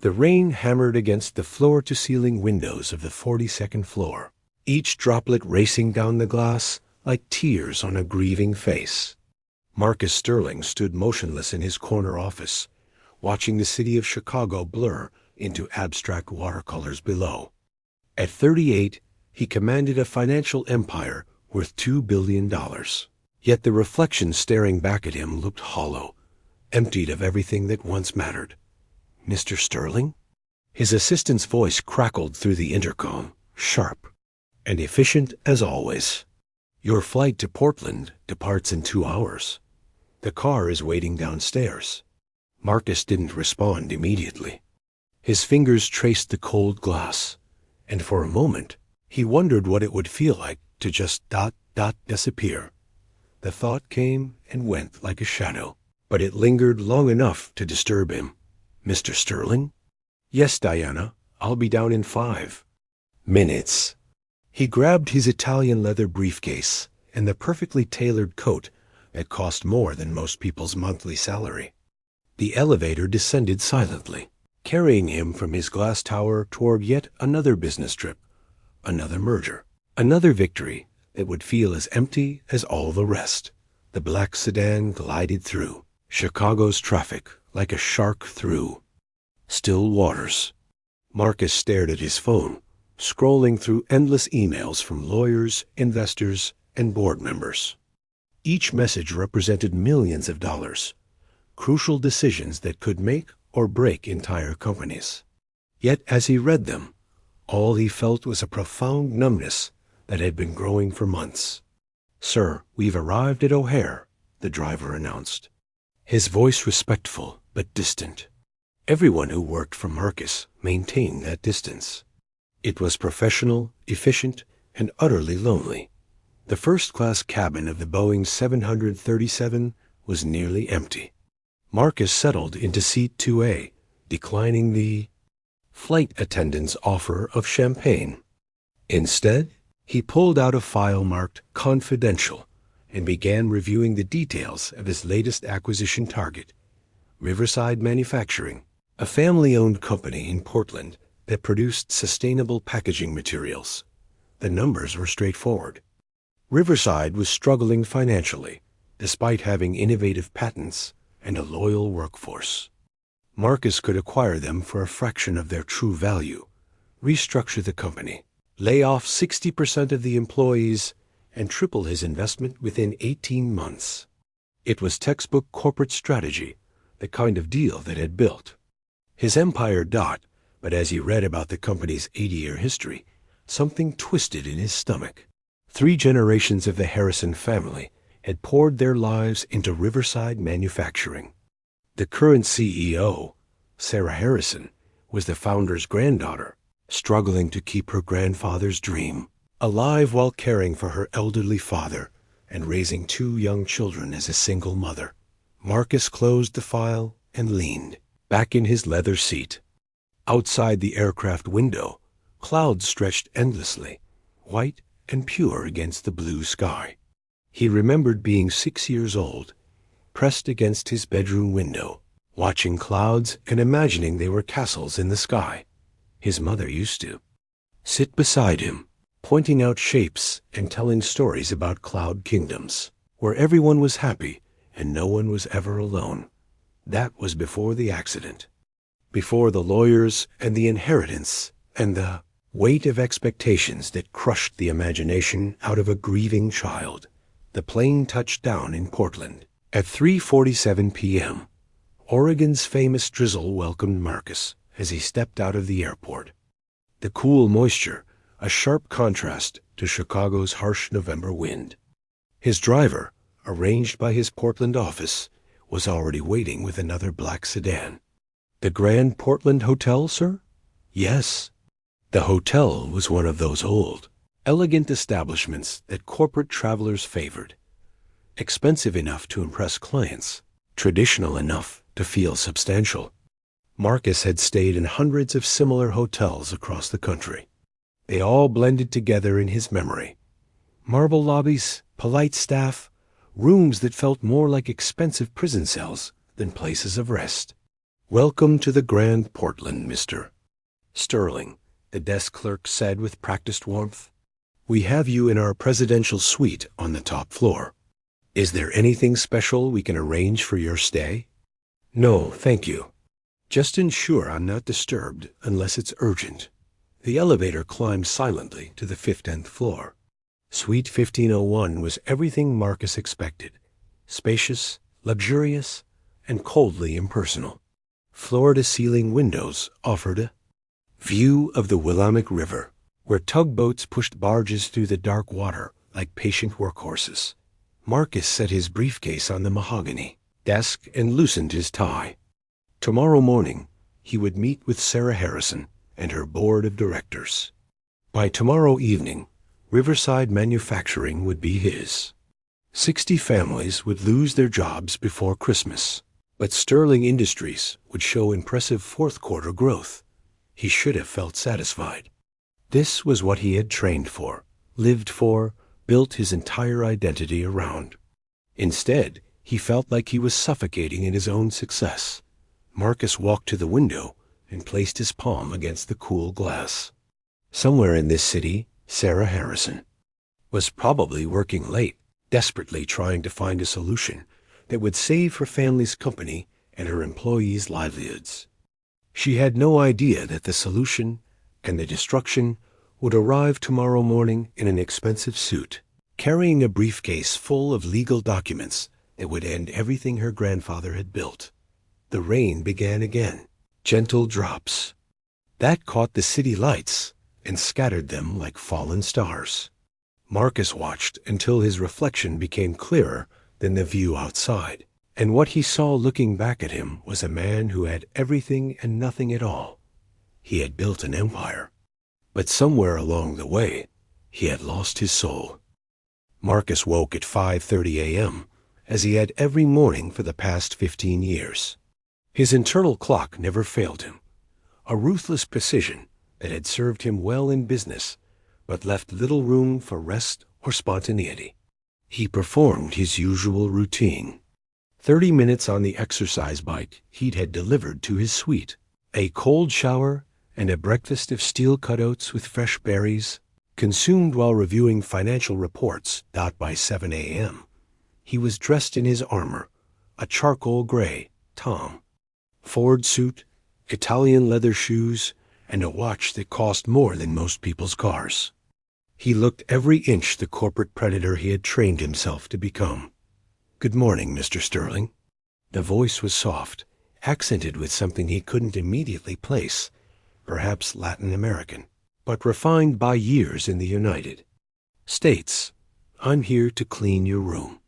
The rain hammered against the floor-to-ceiling windows of the 42nd floor, each droplet racing down the glass like tears on a grieving face. Marcus Sterling stood motionless in his corner office, watching the city of Chicago blur into abstract watercolors below. At 38, he commanded a financial empire worth $2 billion. Yet the reflection staring back at him looked hollow, emptied of everything that once mattered. "Mr. Sterling?" His assistant's voice crackled through the intercom, sharp and efficient as always. "Your flight to Portland departs in 2 hours. The car is waiting downstairs." Marcus didn't respond immediately. His fingers traced the cold glass, and for a moment he wondered what it would feel like to just disappear. The thought came and went like a shadow, but it lingered long enough to disturb him. "Mr. Sterling?" "Yes, Diana, I'll be down in 5 minutes." He grabbed his Italian leather briefcase and the perfectly tailored coat that cost more than most people's monthly salary. The elevator descended silently, carrying him from his glass tower toward yet another business trip, another merger, another victory that would feel as empty as all the rest. The black sedan glided through Chicago's traffic like a shark through still waters. Marcus stared at his phone, scrolling through endless emails from lawyers, investors, and board members. Each message represented millions of dollars, crucial decisions that could make or break entire companies. Yet as he read them, all he felt was a profound numbness that had been growing for months. "Sir, we've arrived at O'Hare," the driver announced, his voice respectful but distant. Everyone who worked for Marcus maintained that distance. It was professional, efficient, and utterly lonely. The first-class cabin of the Boeing 737 was nearly empty. Marcus settled into seat 2A, declining the flight attendant's offer of champagne. Instead, he pulled out a file marked "Confidential" and began reviewing the details of his latest acquisition target, Riverside Manufacturing, a family-owned company in Portland that produced sustainable packaging materials. The numbers were straightforward. Riverside was struggling financially, despite having innovative patents and a loyal workforce. Marcus could acquire them for a fraction of their true value, restructure the company, lay off 60% of the employees, and triple his investment within 18 months. It was textbook corporate strategy, the kind of deal that had built his empire. But as he read about the company's 80-year history, something twisted in his stomach. 3 generations of the Harrison family had poured their lives into Riverside Manufacturing. The current CEO, Sarah Harrison, was the founder's granddaughter, struggling to keep her grandfather's dream alive while caring for her elderly father and raising 2 young children as a single mother. Marcus closed the file and leaned back in his leather seat. Outside the aircraft window, clouds stretched endlessly, white and pure against the blue sky. He remembered being 6 years old, pressed against his bedroom window, watching clouds and imagining they were castles in the sky. His mother used to sit beside him, pointing out shapes and telling stories about cloud kingdoms, where everyone was happy and no one was ever alone. That was before the accident, before the lawyers and the inheritance and the weight of expectations that crushed the imagination out of a grieving child. The plane touched down in Portland at 3:47 p.m. Oregon's famous drizzle welcomed Marcus as he stepped out of the airport. The cool moisture, a sharp contrast to Chicago's harsh November wind. His driver, arranged by his Portland office, was already waiting with another black sedan. "The Grand Portland Hotel, sir?" "Yes." The hotel was one of those old, elegant establishments that corporate travelers favored. Expensive enough to impress clients, traditional enough to feel substantial. Marcus had stayed in hundreds of similar hotels across the country. They all blended together in his memory. Marble lobbies, polite staff, rooms that felt more like expensive prison cells than places of rest. "Welcome to the Grand Portland, Mr. Sterling," the desk clerk said with practiced warmth. "We have you in our presidential suite on the top floor. Is there anything special we can arrange for your stay?" "No, thank you. Just ensure I'm not disturbed unless it's urgent." The elevator climbed silently to the 15th floor. Suite 1501 was everything Marcus expected: spacious, luxurious, and coldly impersonal. Floor-to-ceiling windows offered a view of the Willamette River, where tugboats pushed barges through the dark water like patient workhorses. Marcus set his briefcase on the mahogany desk and loosened his tie. Tomorrow morning, he would meet with Sarah Harrison and her board of directors. By tomorrow evening, Riverside Manufacturing would be his. 60 families would lose their jobs before Christmas, but Sterling Industries would show impressive fourth-quarter growth. He should have felt satisfied. This was what he had trained for, lived for, built his entire identity around. Instead, he felt like he was suffocating in his own success. Marcus walked to the window and placed his palm against the cool glass. Somewhere in this city, Sarah Harrison was probably working late, desperately trying to find a solution that would save her family's company and her employees' livelihoods. She had no idea that the solution and the destruction would arrive tomorrow morning in an expensive suit, carrying a briefcase full of legal documents that would end everything her grandfather had built. The rain began again, gentle drops. That caught the city lights and scattered them like fallen stars. Marcus watched until his reflection became clearer than the view outside, and what he saw looking back at him was a man who had everything and nothing at all. He had built an empire, but somewhere along the way, he had lost his soul. Marcus woke at 5:30 a.m., as he had every morning for the past 15 years. His internal clock never failed him, a ruthless precision that had served him well in business, but left little room for rest or spontaneity. He performed his usual routine. 30 minutes on the exercise bike he'd had delivered to his suite, a cold shower, and a breakfast of steel-cut oats with fresh berries, consumed while reviewing financial reports. By 7 a.m., he was dressed in his armor, a charcoal gray Tom Ford suit, Italian leather shoes, and a watch that cost more than most people's cars. He looked every inch the corporate predator he had trained himself to become. "Good morning, Mr. Sterling." The voice was soft, accented with something he couldn't immediately place, perhaps Latin American, but refined by years in the United States. "I'm here to clean your room."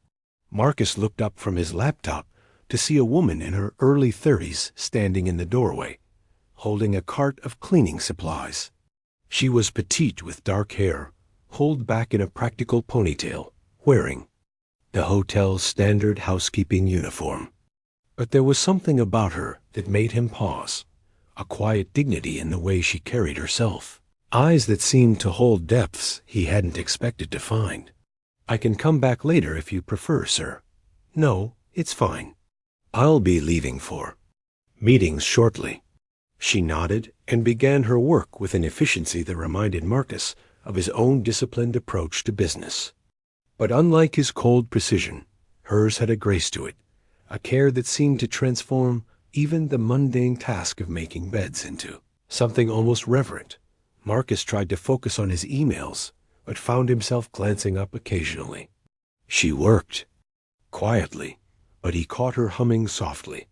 Marcus looked up from his laptop to see a woman in her early 30s standing in the doorway, holding a cart of cleaning supplies. She was petite with dark hair, pulled back in a practical ponytail, wearing the hotel's standard housekeeping uniform. But there was something about her that made him pause, a quiet dignity in the way she carried herself, eyes that seemed to hold depths he hadn't expected to find. "I can come back later if you prefer, sir." "No, it's fine. I'll be leaving for meetings shortly." She nodded and began her work with an efficiency that reminded Marcus of his own disciplined approach to business. But unlike his cold precision, hers had a grace to it, a care that seemed to transform even the mundane task of making beds into something almost reverent. Marcus tried to focus on his emails, but found himself glancing up occasionally. She worked quietly, but he caught her humming softly,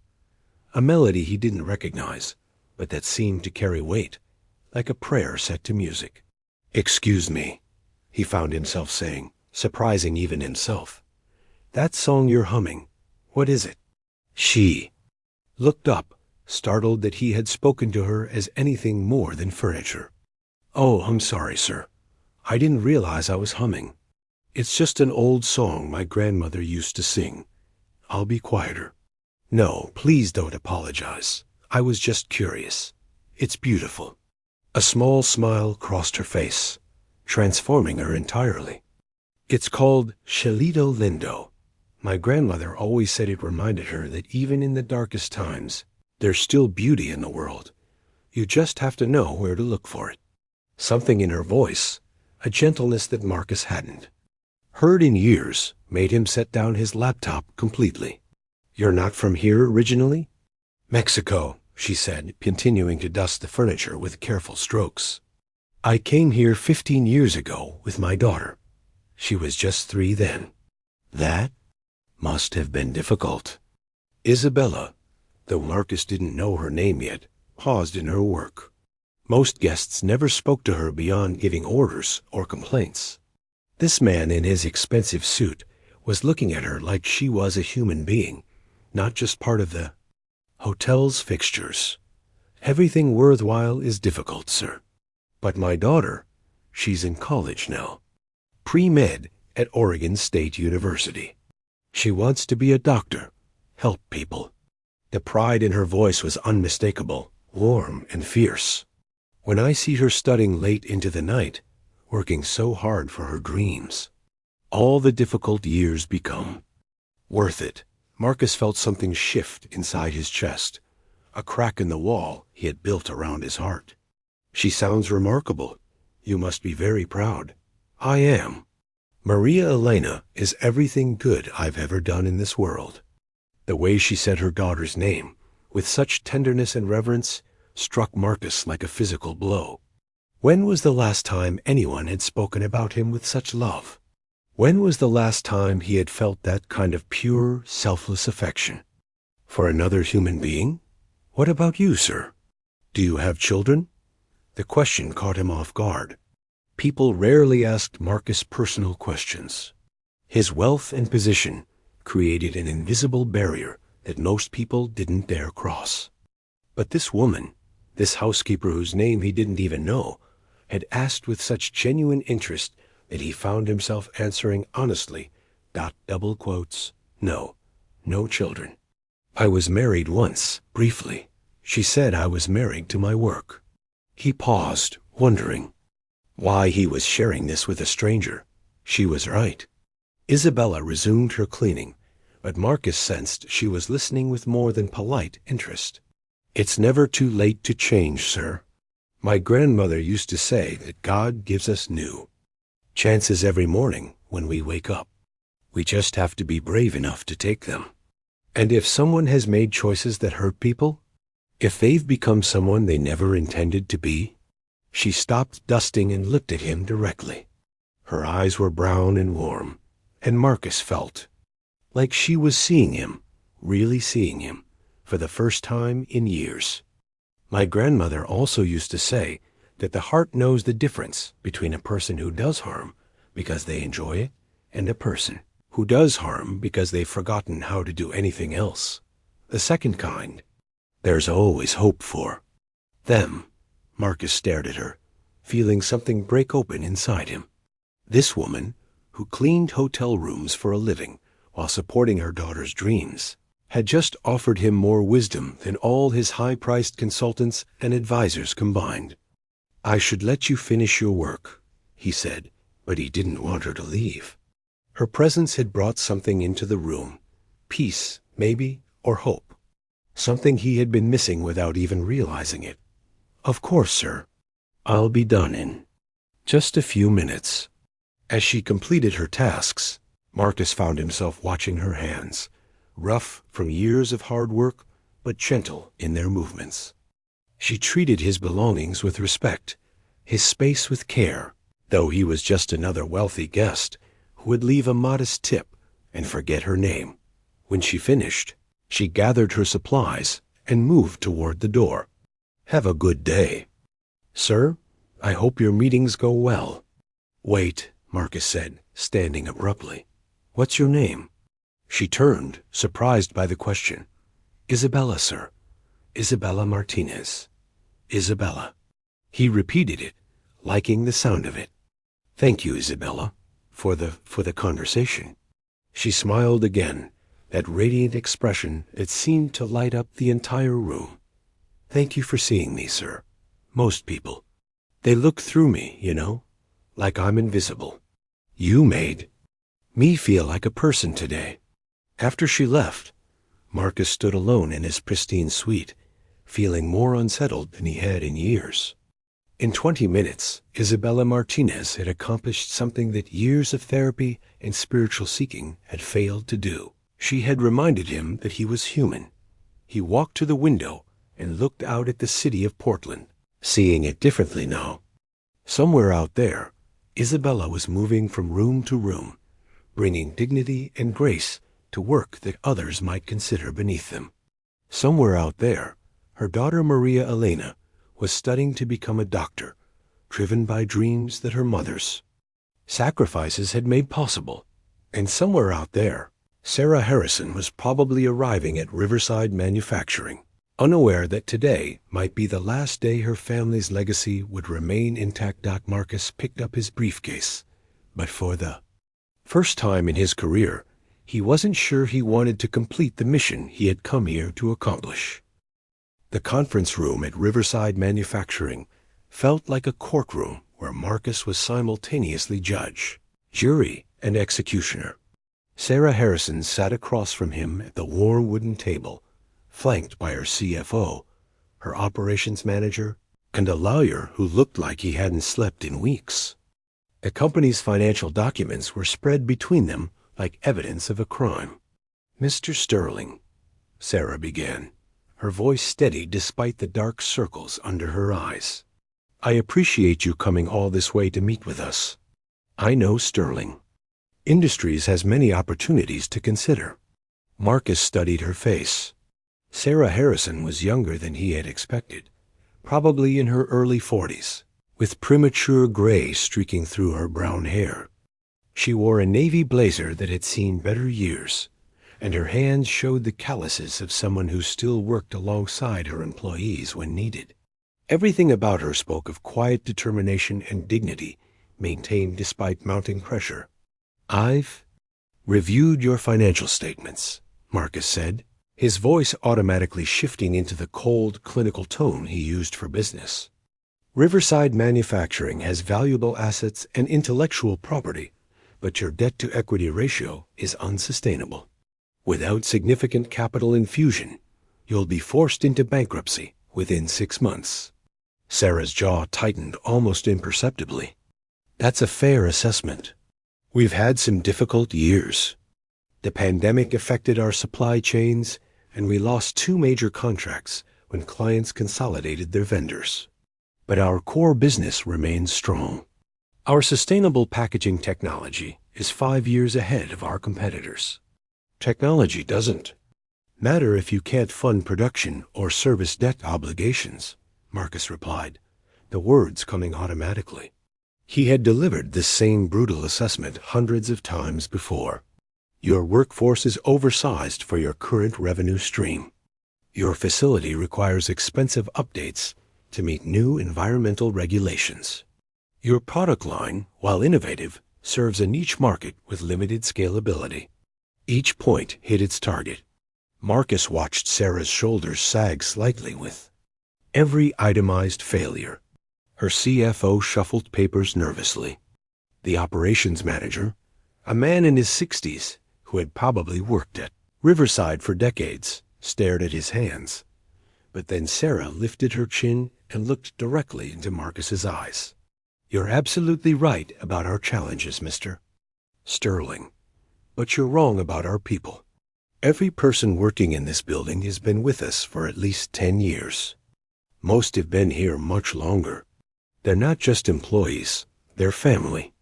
a melody he didn't recognize, but that seemed to carry weight, like a prayer set to music. "Excuse me," he found himself saying, surprising even himself. "That song you're humming, what is it?" She looked up, startled that he had spoken to her as anything more than furniture. "Oh, I'm sorry, sir. I didn't realize I was humming. It's just an old song my grandmother used to sing. I'll be quieter." "No, please don't apologize. I was just curious. It's beautiful." A small smile crossed her face, transforming her entirely. "It's called Scelito Lindo. My grandmother always said it reminded her that even in the darkest times, There's still beauty in the world. You just have to know where to look for it. Something in her voice, a gentleness that Marcus hadn't heard in years, made him set down his laptop completely. You're not from here originally? Mexico, she said, continuing to dust the furniture with careful strokes. I came here 15 years ago with my daughter. She was just 3 then. That must have been difficult. Isabella, though Marcus didn't know her name yet, paused in her work. Most guests never spoke to her beyond giving orders or complaints. This man in his expensive suit was looking at her like she was a human being, not just part of the hotel's fixtures. Everything worthwhile is difficult, sir. But my daughter, she's in college now. Pre-med at Oregon State University. She wants to be a doctor, help people. The pride in her voice was unmistakable, warm and fierce. When I see her studying late into the night, working so hard for her dreams, all the difficult years become worth it. Marcus felt something shift inside his chest, a crack in the wall he had built around his heart. She sounds remarkable. You must be very proud. I am. Maria Elena is everything good I've ever done in this world. The way she said her daughter's name, with such tenderness and reverence, struck Marcus like a physical blow. When was the last time anyone had spoken about him with such love? When was the last time he had felt that kind of pure, selfless affection? For another human being? What about you, sir? Do you have children? The question caught him off guard. People rarely asked Marcus personal questions. His wealth and position created an invisible barrier that most people didn't dare cross. But this woman, this housekeeper whose name he didn't even know, had asked with such genuine interest that he found himself answering honestly, double quotes, no children. I was married once, briefly. She said I was married to my work. He paused, wondering why he was sharing this with a stranger. She was right. Isabella resumed her cleaning, but Marcus sensed she was listening with more than polite interest. It's never too late to change, sir. My grandmother used to say that God gives us new chances every morning when we wake up. We just have to be brave enough to take them. And if someone has made choices that hurt people, if they've become someone they never intended to be, she stopped dusting and looked at him directly. Her eyes were brown and warm, and Marcus felt like she was seeing him, really seeing him, for the first time in years. My grandmother also used to say that the heart knows the difference between a person who does harm because they enjoy it and a person who does harm because they've forgotten how to do anything else. The second kind, there's always hope for them. Marcus stared at her, feeling something break open inside him. This woman, who cleaned hotel rooms for a living while supporting her daughter's dreams, had just offered him more wisdom than all his high-priced consultants and advisors combined. I should let you finish your work, he said, but he didn't want her to leave. Her presence had brought something into the room, peace, maybe, or hope, something he had been missing without even realizing it. Of course, sir. I'll be done in just a few minutes. As she completed her tasks, Marcus found himself watching her hands, rough from years of hard work, but gentle in their movements. She treated his belongings with respect, his space with care, though he was just another wealthy guest who would leave a modest tip and forget her name. When she finished, she gathered her supplies and moved toward the door. Have a good day. Sir, I hope your meetings go well. Wait, Marcus said, standing abruptly. What's your name? She turned, surprised by the question. Isabella, sir. Isabella Martinez. Isabella. He repeated it, liking the sound of it. Thank you, Isabella, for the conversation. She smiled again, that radiant expression that seemed to light up the entire room. Thank you for seeing me, sir. Most people, they look through me, like I'm invisible. You made me feel like a person today. After she left, Marcus stood alone in his pristine suite, feeling more unsettled than he had in years. In 20 minutes, Isabella Martinez had accomplished something that years of therapy and spiritual seeking had failed to do. She had reminded him that he was human. He walked to the window and looked out at the city of Portland, seeing it differently now. Somewhere out there, Isabella was moving from room to room, bringing dignity and grace to work that others might consider beneath them. Somewhere out there, her daughter Maria Elena was studying to become a doctor, driven by dreams that her mother's sacrifices had made possible. And somewhere out there, Sarah Harrison was probably arriving at Riverside Manufacturing, unaware that today might be the last day her family's legacy would remain intact. Marcus picked up his briefcase, but for the first time in his career, he wasn't sure he wanted to complete the mission he had come here to accomplish. The conference room at Riverside Manufacturing felt like a courtroom where Marcus was simultaneously judge, jury, and executioner. Sarah Harrison sat across from him at the warm wooden table, flanked by her CFO, her operations manager, and a lawyer who looked like he hadn't slept in weeks. The company's financial documents were spread between them like evidence of a crime. "Mr. Sterling," Sarah began, her voice steady despite the dark circles under her eyes. "I appreciate you coming all this way to meet with us. I know Sterling Industries has many opportunities to consider." Marcus studied her face. Sarah Harrison was younger than he had expected, probably in her early 40s, with premature gray streaking through her brown hair. She wore a navy blazer that had seen better years, and her hands showed the calluses of someone who still worked alongside her employees when needed. Everything about her spoke of quiet determination and dignity maintained despite mounting pressure. "I've reviewed your financial statements," Marcus said, his voice automatically shifting into the cold, clinical tone he used for business. "Riverside Manufacturing has valuable assets and intellectual property, but your debt-to-equity ratio is unsustainable. Without significant capital infusion, you'll be forced into bankruptcy within 6 months." Sarah's jaw tightened almost imperceptibly. "That's a fair assessment. We've had some difficult years. The pandemic affected our supply chains, and we lost 2 major contracts when clients consolidated their vendors. But our core business remains strong. Our sustainable packaging technology is 5 years ahead of our competitors." "Technology doesn't matter if you can't fund production or service debt obligations," Marcus replied, the words coming automatically. He had delivered this same brutal assessment hundreds of times before. "Your workforce is oversized for your current revenue stream. Your facility requires expensive updates to meet new environmental regulations. Your product line, while innovative, serves a niche market with limited scalability." Each point hit its target. Marcus watched Sarah's shoulders sag slightly with every itemized failure. Her CFO shuffled papers nervously. The operations manager, a man in his 60s who had probably worked at Riverside for decades, stared at his hands. But then Sarah lifted her chin and looked directly into Marcus's eyes. "You're absolutely right about our challenges, Mr. Sterling. But you're wrong about our people. Every person working in this building has been with us for at least 10 years. Most have been here much longer. They're not just employees, they're family.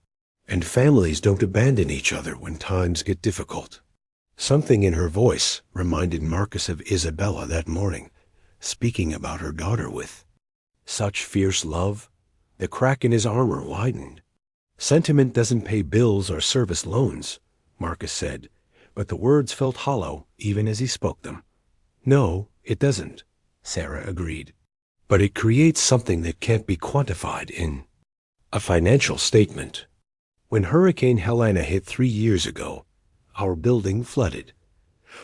And families don't abandon each other when times get difficult." Something in her voice reminded Marcus of Isabella that morning, speaking about her daughter with such fierce love. The crack in his armor widened. "Sentiment doesn't pay bills or service loans," Marcus said, but the words felt hollow even as he spoke them. "No, it doesn't," Sarah agreed. "But it creates something that can't be quantified in a financial statement. When Hurricane Helena hit 3 years ago, our building flooded.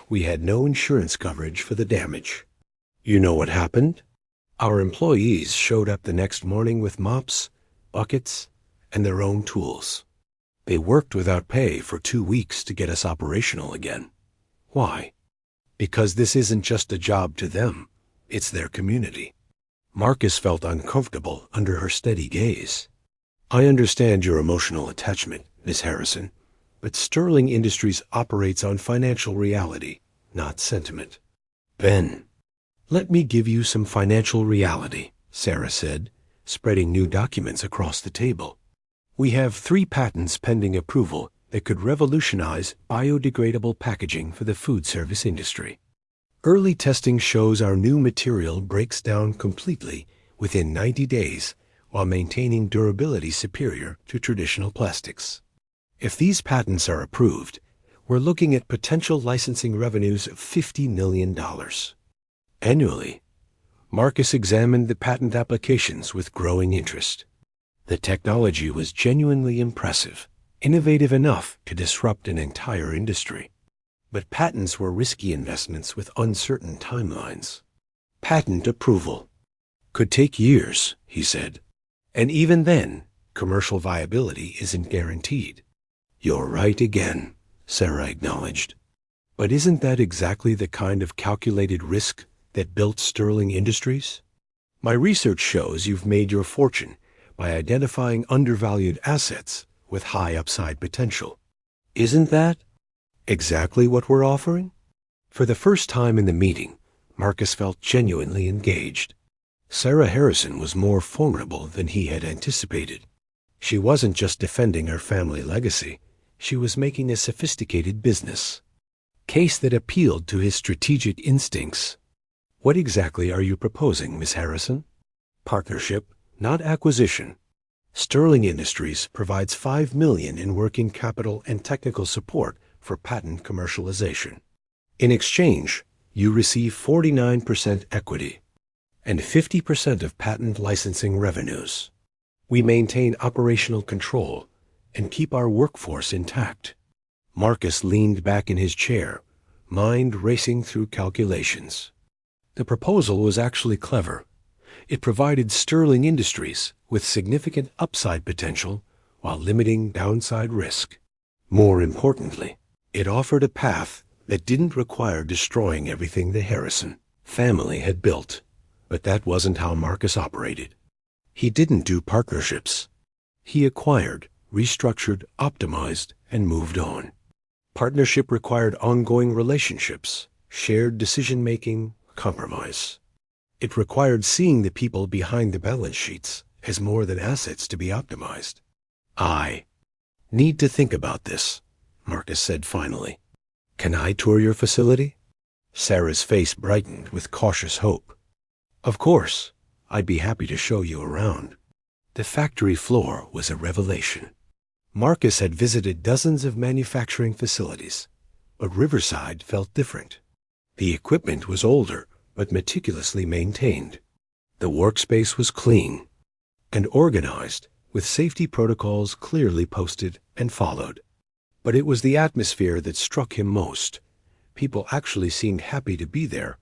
We had no insurance coverage for the damage. You know what happened? Our employees showed up the next morning with mops, buckets, and their own tools. They worked without pay for 2 weeks to get us operational again. Why? Because this isn't just a job to them. It's their community. Marcus felt uncomfortable under her steady gaze. I understand your emotional attachment, Miss Harrison, but Sterling Industries operates on financial reality, not sentiment. Ben, let me give you some financial reality, Sarah said, spreading new documents across the table. We have 3 patents pending approval that could revolutionize biodegradable packaging for the food service industry. Early testing shows our new material breaks down completely within 90 days while maintaining durability superior to traditional plastics. If these patents are approved, we're looking at potential licensing revenues of $50 million. Annually, Marcus examined the patent applications with growing interest. The technology was genuinely impressive, innovative enough to disrupt an entire industry. But patents were risky investments with uncertain timelines. Patent approval could take years, he said. And even then, commercial viability isn't guaranteed. You're right again, Sarah acknowledged. But isn't that exactly the kind of calculated risk that built Sterling Industries? My research shows you've made your fortune by identifying undervalued assets with high upside potential. Isn't that exactly what we're offering? For the first time in the meeting, Marcus felt genuinely engaged. Sarah Harrison was more formidable than he had anticipated. She wasn't just defending her family legacy, she was making a sophisticated business case that appealed to his strategic instincts. What exactly are you proposing, Miss Harrison? Partnership, not acquisition. Sterling Industries provides $5 million in working capital and technical support for patent commercialization. In exchange, you receive 49% equity and 50% of patent licensing revenues. We maintain operational control and keep our workforce intact. Marcus leaned back in his chair, mind racing through calculations. The proposal was actually clever. It provided Sterling Industries with significant upside potential while limiting downside risk. More importantly, it offered a path that didn't require destroying everything the Harrison family had built. But that wasn't how Marcus operated. He didn't do partnerships. He acquired, restructured, optimized, and moved on. Partnership required ongoing relationships, shared decision-making, compromise. It required seeing the people behind the balance sheets as more than assets to be optimized. I need to think about this, Marcus said finally. Can I tour your facility? Sarah's face brightened with cautious hope. Of course, I'd be happy to show you around. The factory floor was a revelation. Marcus had visited dozens of manufacturing facilities, but Riverside felt different. The equipment was older, but meticulously maintained. The workspace was clean and organized, with safety protocols clearly posted and followed. But it was the atmosphere that struck him most. People actually seemed happy to be there.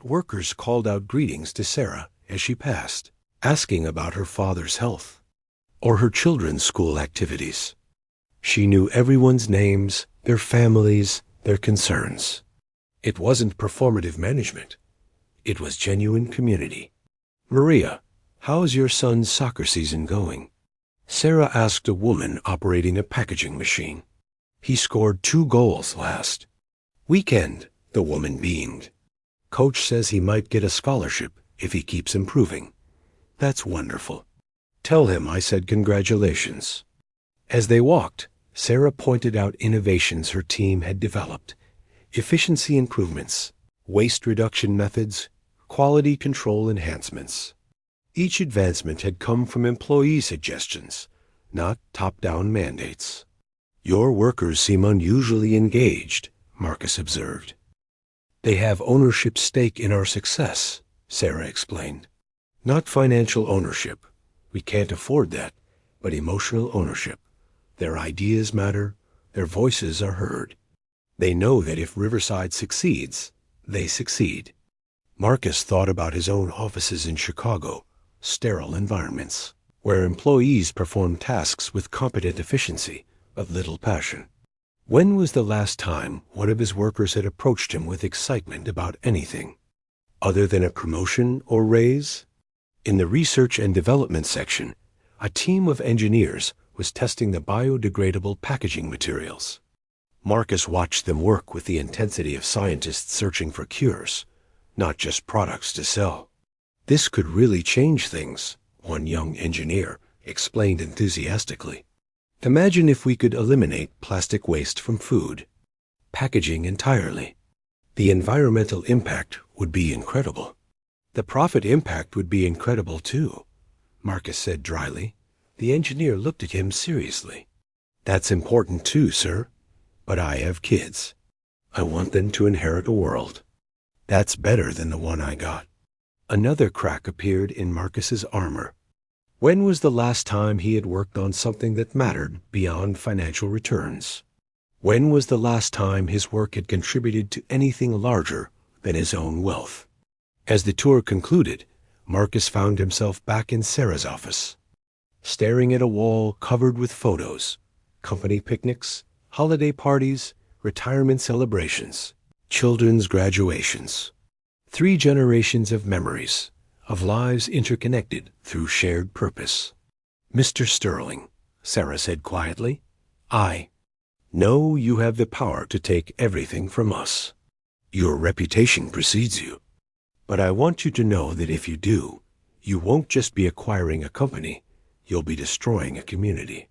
Workers called out greetings to Sarah as she passed, asking about her father's health or her children's school activities. She knew everyone's names, their families, their concerns. It wasn't performative management. It was genuine community. Maria, how's your son's soccer season going? Sarah asked a woman operating a packaging machine. He scored 2 goals last weekend, the woman beamed. Coach says he might get a scholarship if he keeps improving. That's wonderful. Tell him I said congratulations. As they walked, Sarah pointed out innovations her team had developed, efficiency improvements, waste reduction methods, quality control enhancements. Each advancement had come from employee suggestions, not top-down mandates. Your workers seem unusually engaged, Marcus observed. They have ownership stake in our success, Sarah explained. Not financial ownership. We can't afford that, but emotional ownership. Their ideas matter. Their voices are heard. They know that if Riverside succeeds, they succeed. Marcus thought about his own offices in Chicago, sterile environments, where employees perform tasks with competent efficiency, but little passion. When was the last time one of his workers had approached him with excitement about anything? other than a promotion or raise? In the research and development section, a team of engineers was testing the biodegradable packaging materials. Marcus watched them work with the intensity of scientists searching for cures, not just products to sell. This could really change things, one young engineer explained enthusiastically. Imagine if we could eliminate plastic waste from food, packaging entirely. The environmental impact would be incredible. The profit impact would be incredible too, Marcus said dryly. The engineer looked at him seriously. That's important too, sir. But I have kids. I want them to inherit a world. That's better than the one I got. Another crack appeared in Marcus's armor. When was the last time he had worked on something that mattered beyond financial returns? When was the last time his work had contributed to anything larger than his own wealth? As the tour concluded, Marcus found himself back in Sarah's office, staring at a wall covered with photos, company picnics, holiday parties, retirement celebrations, children's graduations. 3 generations of memories, of lives interconnected through shared purpose. Mr. Sterling, Sarah said quietly, I know you have the power to take everything from us. Your reputation precedes you. But I want you to know that if you do, you won't just be acquiring a company, you'll be destroying a community.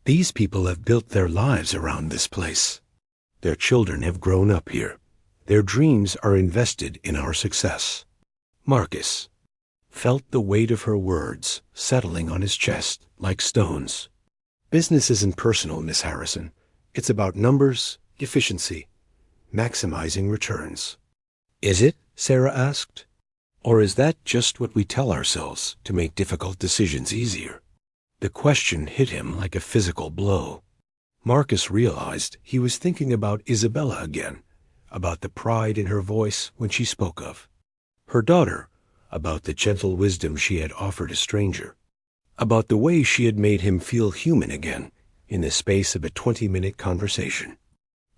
These people have built their lives around this place. Their children have grown up here. Their dreams are invested in our success. Marcus felt the weight of her words settling on his chest like stones. Business isn't personal, Miss Harrison. It's about numbers, efficiency, maximizing returns. Is it? Sarah asked. Or is that just what we tell ourselves to make difficult decisions easier? The question hit him like a physical blow. Marcus realized he was thinking about Isabella again, about the pride in her voice when she spoke of her daughter, about the gentle wisdom she had offered a stranger, about the way she had made him feel human again in the space of a 20-minute conversation.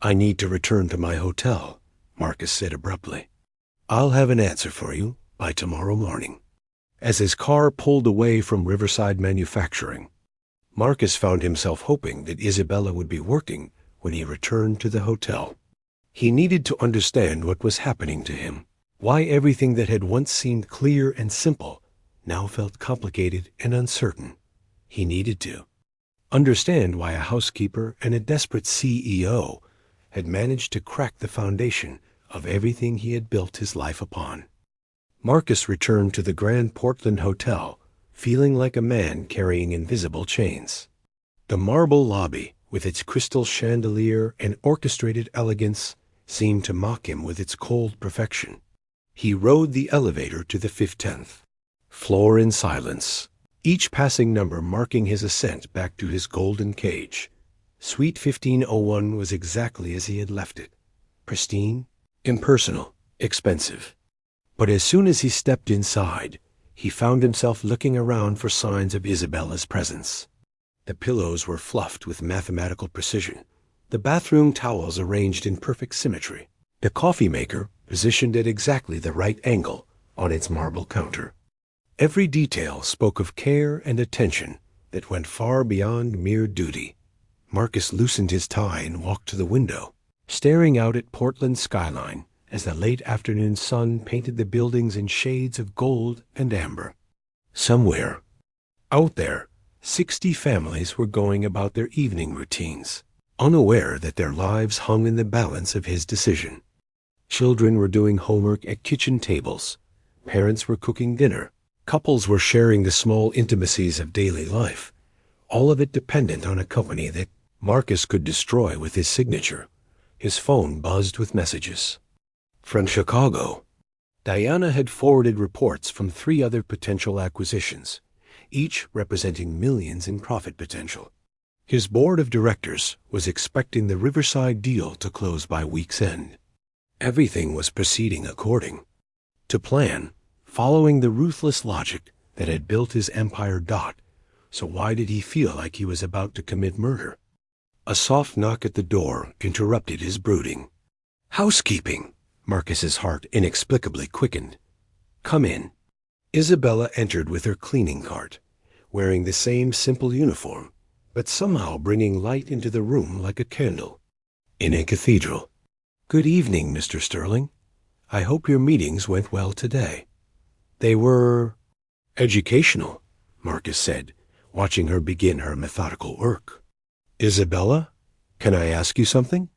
I need to return to my hotel, Marcus said abruptly. I'll have an answer for you by tomorrow morning. As his car pulled away from Riverside Manufacturing, Marcus found himself hoping that Isabella would be working when he returned to the hotel. He needed to understand what was happening to him, why everything that had once seemed clear and simple now felt complicated and uncertain. He needed to understand why a housekeeper and a desperate CEO had managed to crack the foundation of everything he had built his life upon. Marcus returned to the Grand Portland Hotel, feeling like a man carrying invisible chains. The marble lobby, with its crystal chandelier and orchestrated elegance, seemed to mock him with its cold perfection. He rode the elevator to the 15th floor in silence, each passing number marking his ascent back to his golden cage. Suite 1501 was exactly as he had left it, pristine, impersonal, expensive. But as soon as he stepped inside, he found himself looking around for signs of Isabella's presence. The pillows were fluffed with mathematical precision, the bathroom towels arranged in perfect symmetry, the coffee maker positioned at exactly the right angle on its marble counter. Every detail spoke of care and attention that went far beyond mere duty. Marcus loosened his tie and walked to the window, staring out at Portland's skyline as the late afternoon sun painted the buildings in shades of gold and amber. Somewhere, out there, 60 families were going about their evening routines, unaware that their lives hung in the balance of his decision. Children were doing homework at kitchen tables. Parents were cooking dinner. Couples were sharing the small intimacies of daily life, all of it dependent on a company that Marcus could destroy with his signature. His phone buzzed with messages. From Chicago, Diana had forwarded reports from 3 other potential acquisitions, each representing millions in profit potential. His board of directors was expecting the Riverside deal to close by week's end. Everything was proceeding according to plan, following the ruthless logic that had built his empire. So why did he feel like he was about to commit murder? A soft knock at the door interrupted his brooding. Housekeeping! Marcus's heart inexplicably quickened. Come in. Isabella entered with her cleaning cart, wearing the same simple uniform, but somehow bringing light into the room like a candle in a cathedral. Good evening, Mr. Sterling. I hope your meetings went well today. They were educational, Marcus said, watching her begin her methodical work. Isabella, can I ask you something?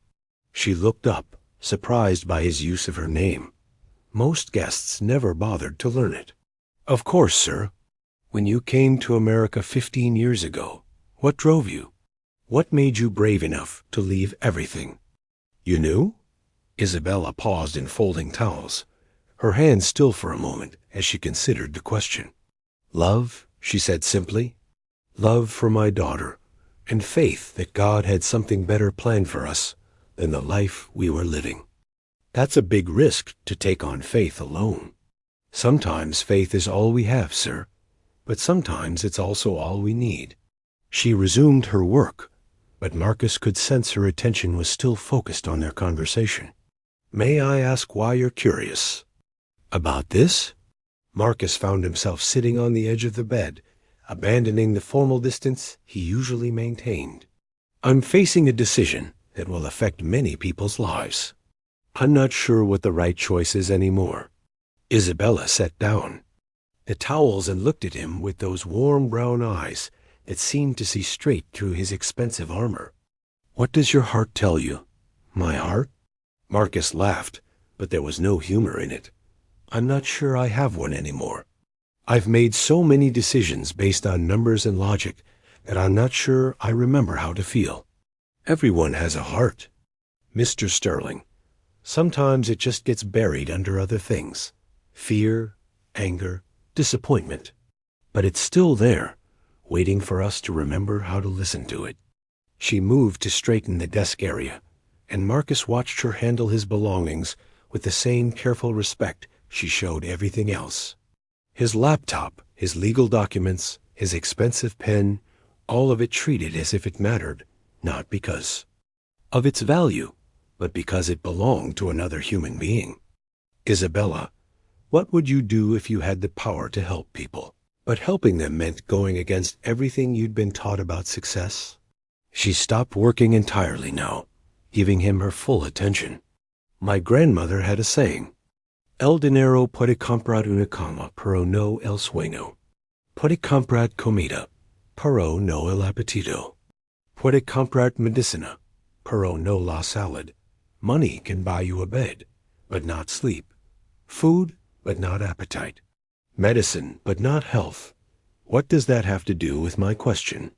She looked up, surprised by his use of her name. Most guests never bothered to learn it. Of course, sir. When you came to America 15 years ago, what drove you? What made you brave enough to leave everything? You knew? Isabella paused in folding towels, her hands still for a moment as she considered the question. Love, she said simply. Love for my daughter, and faith that God had something better planned for us than the life we were living. That's a big risk to take on faith alone. Sometimes faith is all we have, sir, but sometimes it's also all we need. She resumed her work, but Marcus could sense her attention was still focused on their conversation. May I ask why you're curious? About this? Marcus found himself sitting on the edge of the bed, abandoning the formal distance he usually maintained. I'm facing a decision that will affect many people's lives. I'm not sure what the right choice is anymore. Isabella sat down the towels and looked at him with those warm brown eyes that seemed to see straight through his expensive armor. What does your heart tell you? My heart? Marcus laughed, but there was no humor in it. I'm not sure I have one anymore. I've made so many decisions based on numbers and logic that I'm not sure I remember how to feel. Everyone has a heart, Mr. Sterling. Sometimes it just gets buried under other things. Fear, anger, disappointment. But it's still there, waiting for us to remember how to listen to it. She moved to straighten the desk area, and Marcus watched her handle his belongings with the same careful respect she showed everything else. His laptop, his legal documents, his expensive pen, all of it treated as if it mattered, not because of its value, but because it belonged to another human being. Isabella, what would you do if you had the power to help people, but helping them meant going against everything you'd been taught about success? She stopped working entirely now, giving him her full attention. My grandmother had a saying, El dinero puede comprar una cama, pero no el sueño. Puede comprar comida, pero no el apetito. Puede comprar medicina, pero no la salud. Money can buy you a bed, but not sleep. Food, but not appetite. Medicine, but not health. What does that have to do with my question?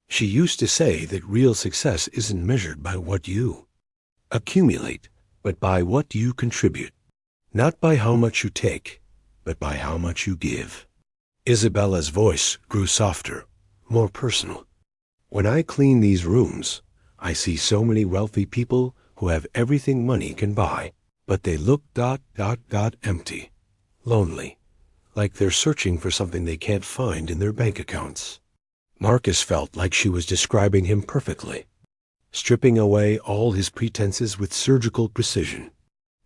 She used to say that real success isn't measured by what you accumulate, but by what you contribute. Not by how much you take, but by how much you give. Isabella's voice grew softer, more personal. When I clean these rooms, I see so many wealthy people who have everything money can buy, but they look empty, lonely, like they're searching for something they can't find in their bank accounts. Marcus felt like she was describing him perfectly, stripping away all his pretenses with surgical precision.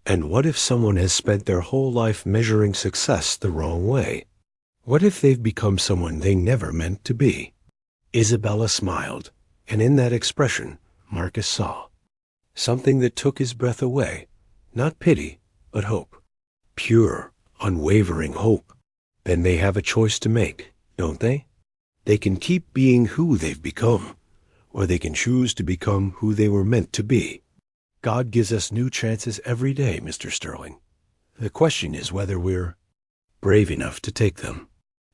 And what if someone has spent their whole life measuring success the wrong way? What if they've become someone they never meant to be? Isabella smiled, and in that expression, Marcus saw something that took his breath away, not pity, but hope. Pure, unwavering hope. Then they have a choice to make, don't they? They can keep being who they've become, or they can choose to become who they were meant to be. God gives us new chances every day, Mr. Sterling. The question is whether we're brave enough to take them.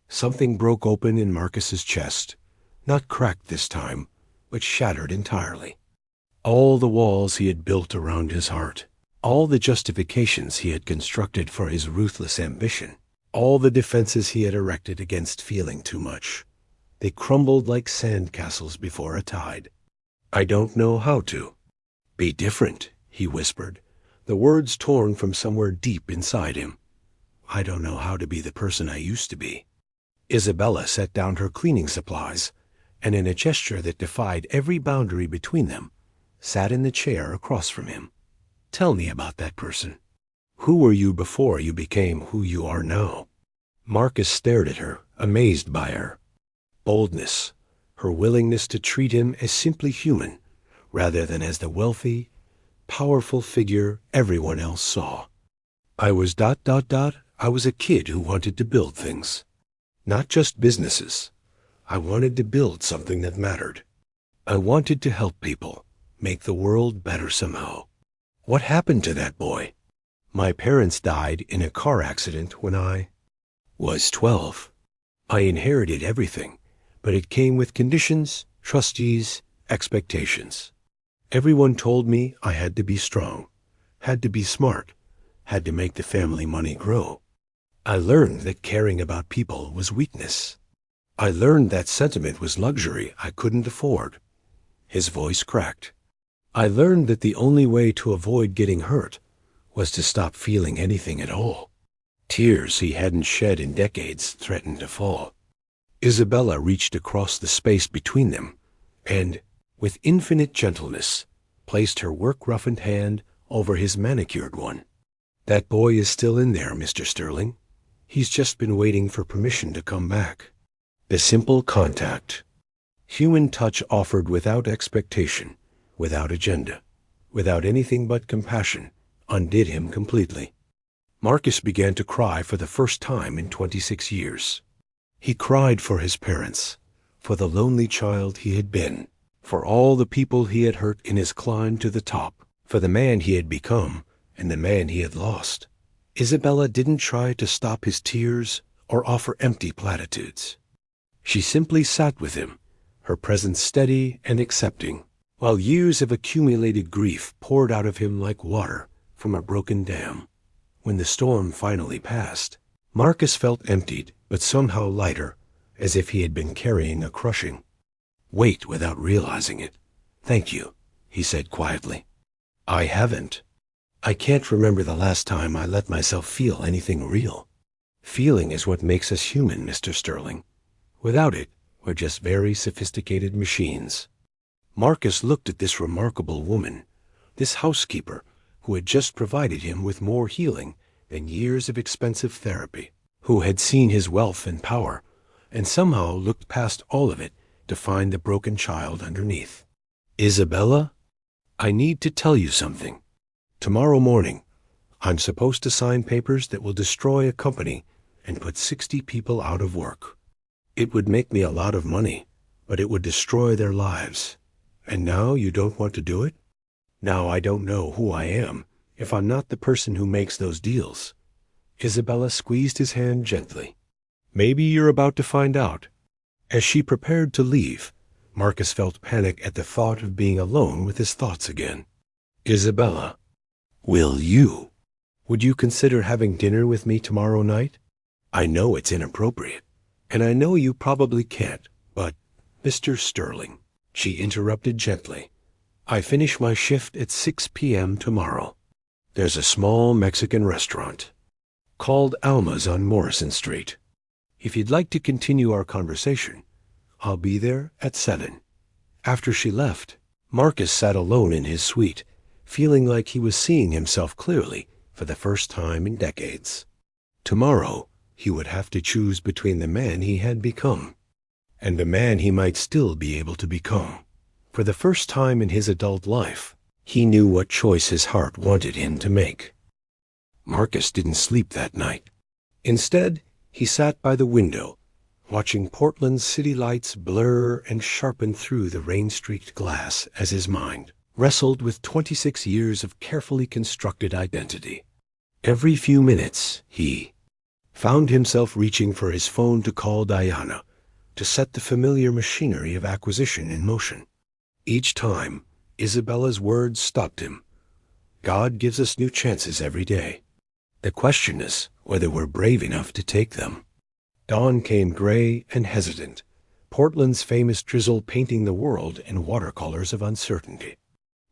Something broke open in Marcus's chest, not cracked this time, but shattered entirely. All the walls he had built around his heart, all the justifications he had constructed for his ruthless ambition, all the defenses he had erected against feeling too much, they crumbled like sand castles before a tide. I don't know how to be different, he whispered, the words torn from somewhere deep inside him. I don't know how to be the person I used to be. Isabella set down her cleaning supplies, and in a gesture that defied every boundary between them, sat in the chair across from him. Tell me about that person. Who were you before you became who you are now? Marcus stared at her, amazed by her boldness, her willingness to treat him as simply human, rather than as the wealthy, powerful figure everyone else saw. I was ... I was a kid who wanted to build things. Not just businesses. I wanted to build something that mattered. I wanted to help people, make the world better somehow. What happened to that boy? My parents died in a car accident when I was 12. I inherited everything, but it came with conditions, trustees, expectations. Everyone told me I had to be strong, had to be smart, had to make the family money grow. I learned that caring about people was weakness. I learned that sentiment was luxury I couldn't afford. His voice cracked. I learned that the only way to avoid getting hurt was to stop feeling anything at all. Tears he hadn't shed in decades threatened to fall. Isabella reached across the space between them and, with infinite gentleness, placed her work-roughened hand over his manicured one. That boy is still in there, Mr. Sterling. He's just been waiting for permission to come back. The simple contact. Human touch offered without expectation, without agenda, without anything but compassion, undid him completely. Marcus began to cry for the first time in 26 years. He cried for his parents, for the lonely child he had been, for all the people he had hurt in his climb to the top, for the man he had become and the man he had lost. Isabella didn't try to stop his tears or offer empty platitudes. She simply sat with him, her presence steady and accepting, while years of accumulated grief poured out of him like water from a broken dam. When the storm finally passed, Marcus felt emptied, but somehow lighter, as if he had been carrying a crushing weight without realizing it. "Thank you," he said quietly. "I haven't. I can't remember the last time I let myself feel anything real. Feeling is what makes us human, Mr. Sterling. Without it, we're just very sophisticated machines." Marcus looked at this remarkable woman, this housekeeper, who had just provided him with more healing than years of expensive therapy, who had seen his wealth and power, and somehow looked past all of it to find the broken child underneath. "Isabella, I need to tell you something. Tomorrow morning, I'm supposed to sign papers that will destroy a company and put 60 people out of work. It would make me a lot of money, but it would destroy their lives. And now you don't want to do it? Now I don't know who I am if I'm not the person who makes those deals." Isabella squeezed his hand gently. "Maybe you're about to find out." As she prepared to leave, Marcus felt panic at the thought of being alone with his thoughts again. "Isabella, would you consider having dinner with me tomorrow night? I know it's inappropriate, and I know you probably can't, but—" "Mr. Sterling," she interrupted gently, "I finish my shift at 6 p.m. tomorrow. There's a small Mexican restaurant called Alma's on Morrison Street. If you'd like to continue our conversation, I'll be there at 7. After she left, Marcus sat alone in his suite, feeling like he was seeing himself clearly for the first time in decades. Tomorrow, he would have to choose between the man he had become and the man he might still be able to become. For the first time in his adult life, he knew what choice his heart wanted him to make. Marcus didn't sleep that night. Instead, he sat by the window, watching Portland's city lights blur and sharpen through the rain-streaked glass as his mind wrestled with 26 years of carefully constructed identity. Every few minutes, he found himself reaching for his phone to call Diana, to set the familiar machinery of acquisition in motion. Each time, Isabella's words stopped him. God gives us new chances every day. The question is whether we're brave enough to take them. Dawn came gray and hesitant, Portland's famous drizzle painting the world in watercolors of uncertainty.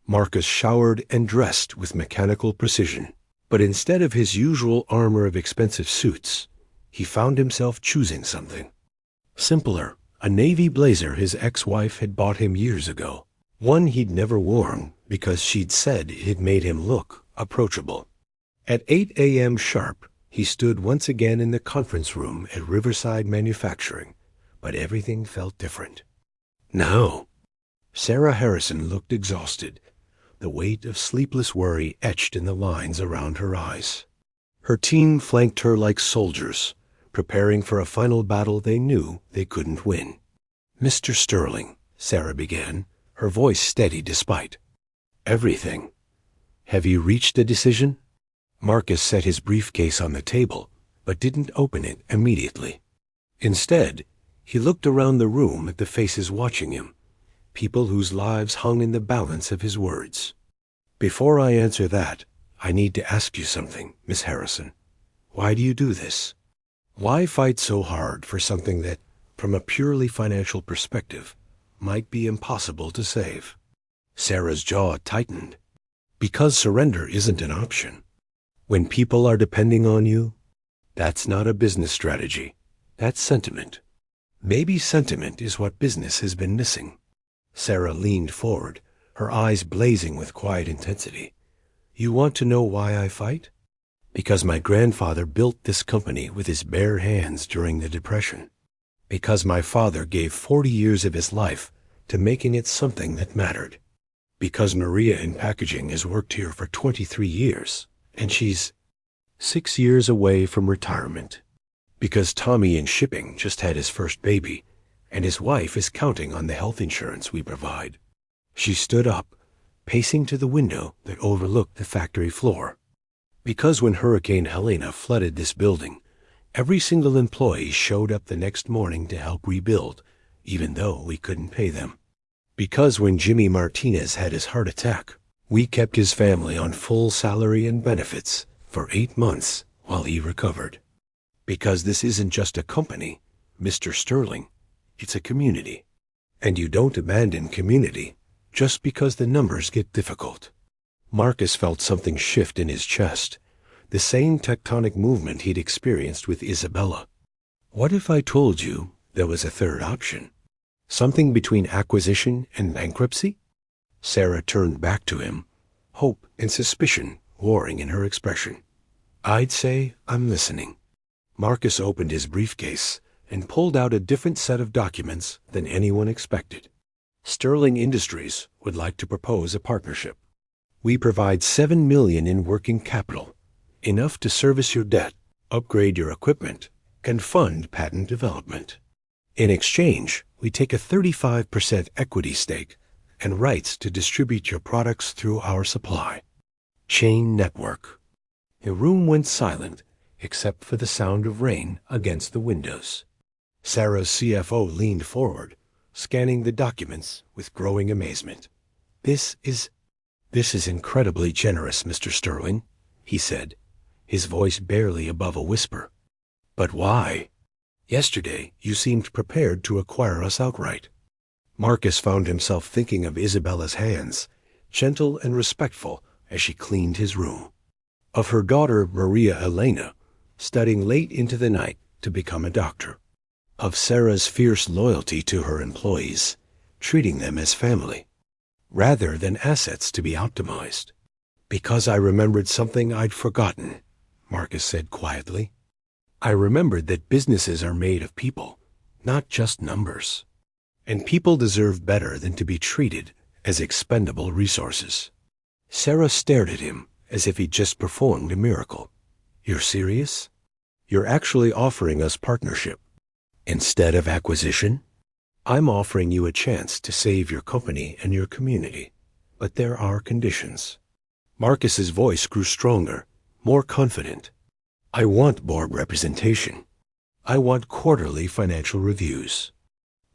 Marcus showered and dressed with mechanical precision, but instead of his usual armor of expensive suits, he found himself choosing something simpler, a navy blazer his ex-wife had bought him years ago, one he'd never worn because she'd said it made him look approachable. At 8 a.m. sharp, he stood once again in the conference room at Riverside Manufacturing, but everything felt different. No. Sarah Harrison looked exhausted, the weight of sleepless worry etched in the lines around her eyes. Her team flanked her like soldiers, preparing for a final battle they knew they couldn't win. "Mr. Sterling," Sarah began, her voice steady despite everything. "Have you reached a decision?" Marcus set his briefcase on the table, but didn't open it immediately. Instead, he looked around the room at the faces watching him, people whose lives hung in the balance of his words. "Before I answer that, I need to ask you something, Miss Harrison. Why do you do this? Why fight so hard for something that, from a purely financial perspective, might be impossible to save?" Sarah's jaw tightened. "Because surrender isn't an option. When people are depending on you, that's not a business strategy. That's sentiment. Maybe sentiment is what business has been missing." Sarah leaned forward, her eyes blazing with quiet intensity. "You want to know why I fight? Because my grandfather built this company with his bare hands during the Depression. Because my father gave 40 years of his life to making it something that mattered. Because Maria in packaging has worked here for 23 years, and she's 6 years away from retirement. Because Tommy in shipping just had his first baby, and his wife is counting on the health insurance we provide." She stood up, pacing to the window that overlooked the factory floor. "Because when Hurricane Helena flooded this building, every single employee showed up the next morning to help rebuild, even though we couldn't pay them. Because when Jimmy Martinez had his heart attack, we kept his family on full salary and benefits for 8 months while he recovered. Because this isn't just a company, Mr. Sterling, it's a community. And you don't abandon community just because the numbers get difficult." Marcus felt something shift in his chest, the same tectonic movement he'd experienced with Isabella. "What if I told you there was a third option? Something between acquisition and bankruptcy?" Sarah turned back to him, hope and suspicion warring in her expression. "I'd say I'm listening." Marcus opened his briefcase and pulled out a different set of documents than anyone expected. "Sterling Industries would like to propose a partnership. We provide $7 million in working capital, enough to service your debt, upgrade your equipment, and fund patent development. In exchange, we take a 35% equity stake and rights to distribute your products through our supply chain network." The room went silent, except for the sound of rain against the windows. Sarah's CFO leaned forward, scanning the documents with growing amazement. This is incredibly generous, Mr. Sterling," he said, his voice barely above a whisper. "But why? Yesterday you seemed prepared to acquire us outright." Marcus found himself thinking of Isabella's hands, gentle and respectful as she cleaned his room. Of her daughter Maria Elena, studying late into the night to become a doctor. Of Sarah's fierce loyalty to her employees, treating them as family, rather than assets to be optimized. "Because I remembered something I'd forgotten," Marcus said quietly. "I remembered that businesses are made of people, not just numbers. And people deserve better than to be treated as expendable resources." Sarah stared at him as if he'd just performed a miracle. "You're serious? You're actually offering us partnership instead of acquisition?" "I'm offering you a chance to save your company and your community, but there are conditions." Marcus's voice grew stronger, more confident. "I want board representation. I want quarterly financial reviews.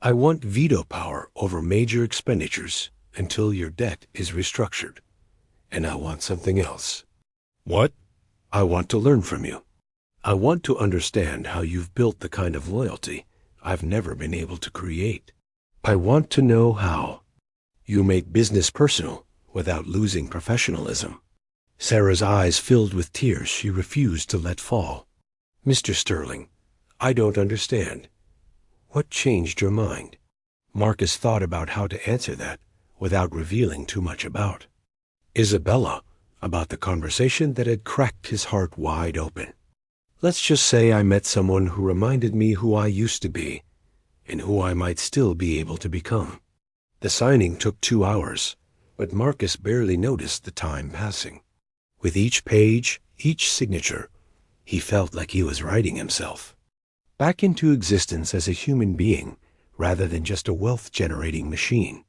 I want veto power over major expenditures until your debt is restructured. And I want something else." "What?" "I want to learn from you. I want to understand how you've built the kind of loyalty I've never been able to create. I want to know how you make business personal without losing professionalism." Sarah's eyes filled with tears she refused to let fall. "Mr. Sterling, I don't understand. What changed your mind?" Marcus thought about how to answer that without revealing too much about Isabella, about the conversation that had cracked his heart wide open. Let's just say I met someone who reminded me who I used to be and who I might still be able to become. The signing took 2 hours, but Marcus barely noticed the time passing. With each page, each signature, he felt like he was writing himself back into existence as a human being rather than just a wealth-generating machine.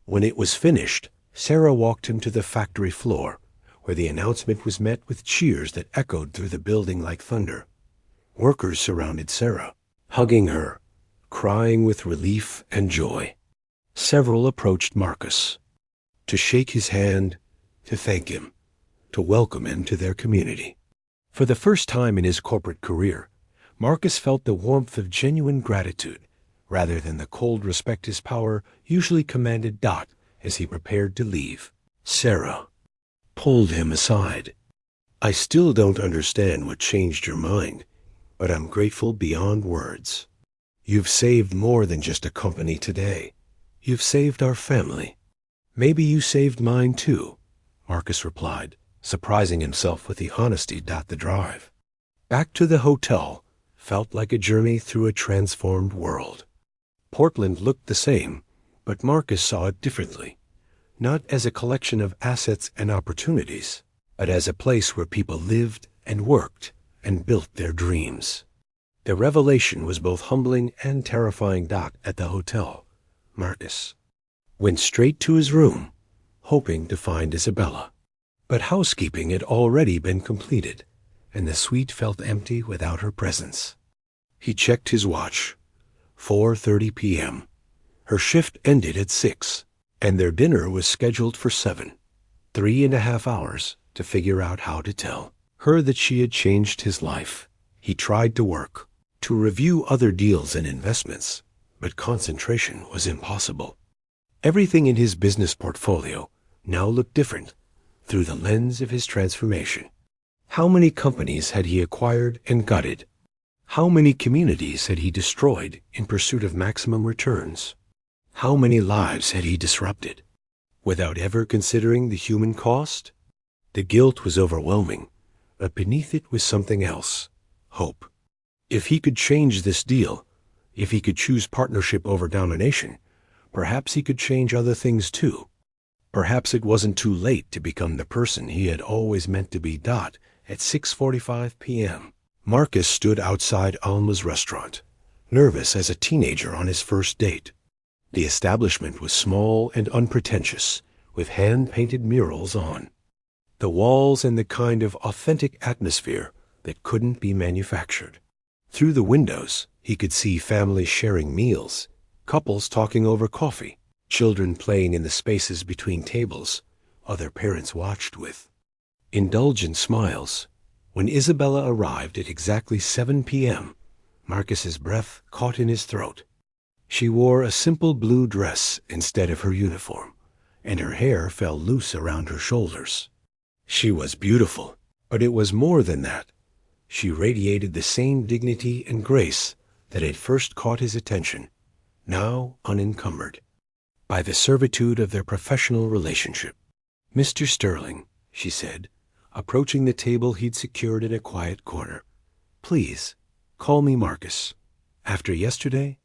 When it was finished, Sarah walked him to the factory floor, where the announcement was met with cheers that echoed through the building like thunder. Workers surrounded Sarah, hugging her, crying with relief and joy. Several approached Marcus to shake his hand, to thank him, to welcome him to their community. For the first time in his corporate career, Marcus felt the warmth of genuine gratitude rather than the cold respect his power usually commanded Dot as he prepared to leave. Sarah pulled him aside. "I still don't understand what changed your mind, but I'm grateful beyond words. You've saved more than just a company today. You've saved our family." "Maybe you saved mine too," Marcus replied, surprising himself with the honesty Dot the drive. Back to the hotel felt like a journey through a transformed world. Portland looked the same, but Marcus saw it differently, not as a collection of assets and opportunities, but as a place where people lived and worked and built their dreams. The revelation was both humbling and terrifying. Dot at the hotel, Marcus went straight to his room, hoping to find Isabella. But housekeeping had already been completed, and the suite felt empty without her presence. He checked his watch. 4:30 p.m. Her shift ended at 6, and their dinner was scheduled for 7. 3.5 hours to figure out how to tell her that she had changed his life. He tried to work, to review other deals and investments, but concentration was impossible. Everything in his business portfolio now looked different through the lens of his transformation. How many companies had he acquired and gutted? How many communities had he destroyed in pursuit of maximum returns? How many lives had he disrupted, without ever considering the human cost? The guilt was overwhelming, but beneath it was something else: hope. If he could change this deal, if he could choose partnership over domination, perhaps he could change other things too. Perhaps it wasn't too late to become the person he had always meant to be. Dot at 6:45 p.m. Marcus stood outside Alma's restaurant, nervous as a teenager on his first date. The establishment was small and unpretentious, with hand-painted murals on the walls and the kind of authentic atmosphere that couldn't be manufactured. Through the windows, he could see families sharing meals, couples talking over coffee, children playing in the spaces between tables other parents watched with indulgent smiles. When Isabella arrived at exactly 7 p.m., Marcus's breath caught in his throat. She wore a simple blue dress instead of her uniform, and her hair fell loose around her shoulders. She was beautiful, but it was more than that. She radiated the same dignity and grace that had first caught his attention, now unencumbered by the servitude of their professional relationship. "Mr. Sterling," she said, approaching the table he'd secured in a quiet corner, "please, call me Marcus. After yesterday,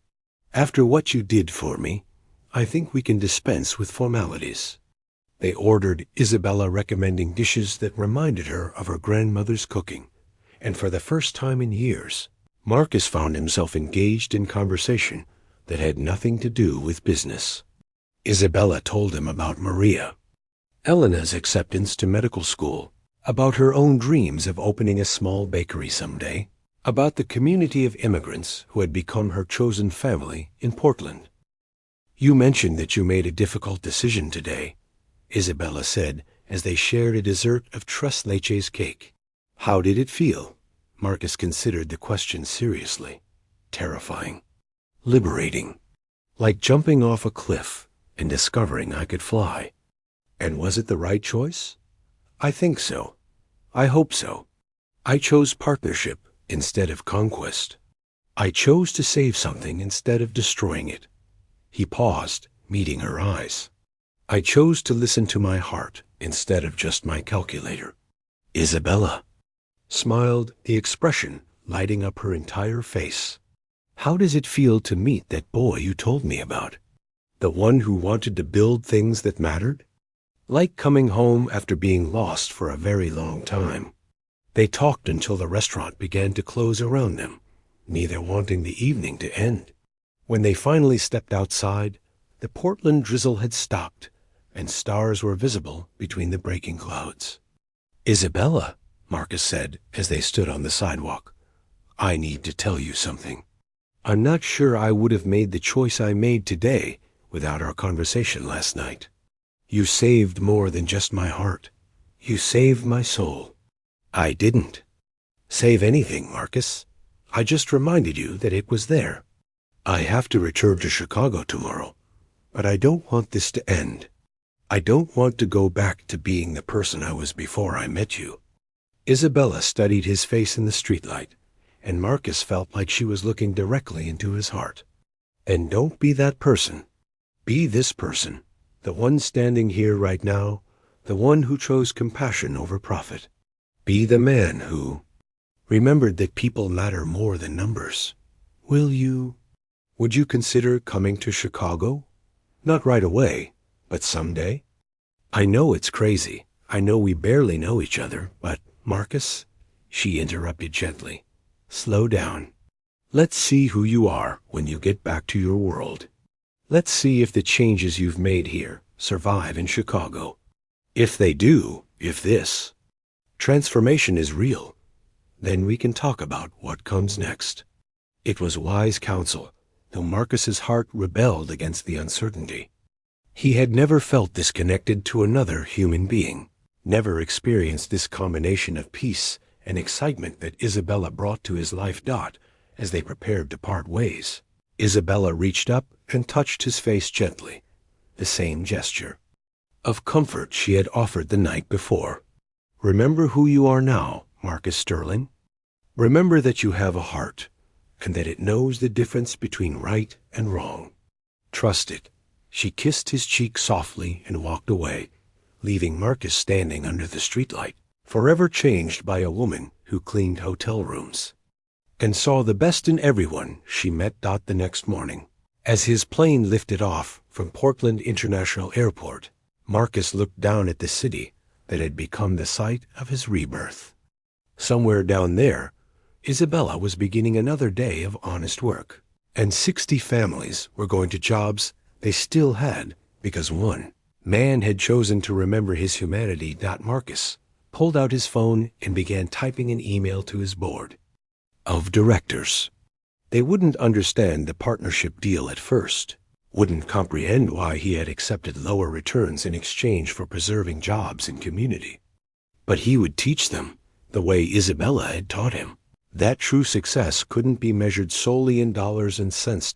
after what you did for me, I think we can dispense with formalities." They ordered, Isabella recommending dishes that reminded her of her grandmother's cooking, and for the first time in years, Marcus found himself engaged in conversation that had nothing to do with business. Isabella told him about Maria, Elena's acceptance to medical school, about her own dreams of opening a small bakery someday, about the community of immigrants who had become her chosen family in Portland. "You mentioned that you made a difficult decision today," Isabella said as they shared a dessert of tres leches cake. "How did it feel?" Marcus considered the question seriously. "Terrifying. Liberating. Like jumping off a cliff and discovering I could fly." "And was it the right choice?" "I think so. I hope so. I chose partnership instead of conquest. I chose to save something instead of destroying it." He paused, meeting her eyes. I chose to listen to my heart instead of just my calculator. Isabella smiled, the expression lighting up her entire face. How does it feel to meet that boy you told me about? The one who wanted to build things that mattered? Like coming home after being lost for a very long time. They talked until the restaurant began to close around them, neither wanting the evening to end. When they finally stepped outside, the Portland drizzle had stopped, and stars were visible between the breaking clouds. Isabella, Marcus said as they stood on the sidewalk, I need to tell you something. I'm not sure I would have made the choice I made today without our conversation last night. You saved more than just my heart. You saved my soul. I didn't save anything, Marcus. I just reminded you that it was there. I have to return to Chicago tomorrow, but I don't want this to end. I don't want to go back to being the person I was before I met you. Isabella studied his face in the streetlight, and Marcus felt like she was looking directly into his heart. And don't be that person. Be this person, the one standing here right now, the one who chose compassion over profit. Be the man who remembered that people matter more than numbers. Would you consider coming to Chicago? Not right away, but someday? I know it's crazy. I know we barely know each other, but, Marcus, she interrupted gently, slow down. Let's see who you are when you get back to your world. Let's see if the changes you've made here survive in Chicago. If they do, if this transformation is real, then we can talk about what comes next. It was wise counsel, though Marcus's heart rebelled against the uncertainty. He had never felt this connected to another human being, never experienced this combination of peace and excitement that Isabella brought to his life. As they prepared to part ways, Isabella reached up and touched his face gently, the same gesture of comfort she had offered the night before. Remember who you are now, Marcus Sterling. Remember that you have a heart, and that it knows the difference between right and wrong. Trust it. She kissed his cheek softly and walked away, leaving Marcus standing under the streetlight, forever changed by a woman who cleaned hotel rooms and saw the best in everyone she met. The next morning, as his plane lifted off from Portland International Airport, Marcus looked down at the city that had become the site of his rebirth. Somewhere down there, Isabella was beginning another day of honest work, and 60 families were going to jobs they still had because one man had chosen to remember his humanity. Marcus pulled out his phone and began typing an email to his board of directors. They wouldn't understand the partnership deal at first, wouldn't comprehend why he had accepted lower returns in exchange for preserving jobs and community. But he would teach them the way Isabella had taught him, that true success couldn't be measured solely in dollars and cents.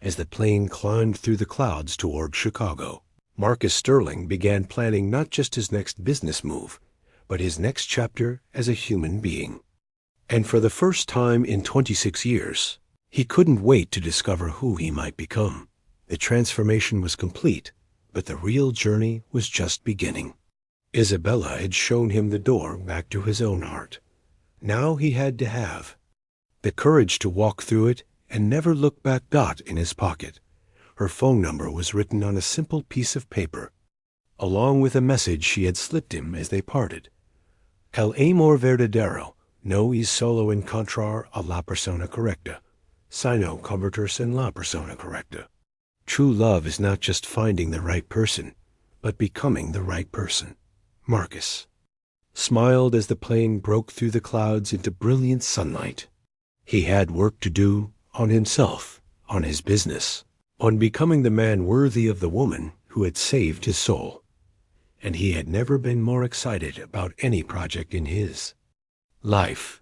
As the plane climbed through the clouds toward Chicago, Marcus Sterling began planning not just his next business move, but his next chapter as a human being. And for the first time in 26 years, he couldn't wait to discover who he might become. The transformation was complete, but the real journey was just beginning. Isabella had shown him the door back to his own heart. Now he had to have the courage to walk through it and never look back. In his pocket, her phone number was written on a simple piece of paper, along with a message she had slipped him as they parted. El amor verdadero no es solo encontrar a la persona correcta, sino convertirse en la persona correcta. True love is not just finding the right person, but becoming the right person. Marcus smiled as the plane broke through the clouds into brilliant sunlight. He had work to do on himself, on his business, on becoming the man worthy of the woman who had saved his soul. And he had never been more excited about any project in his life.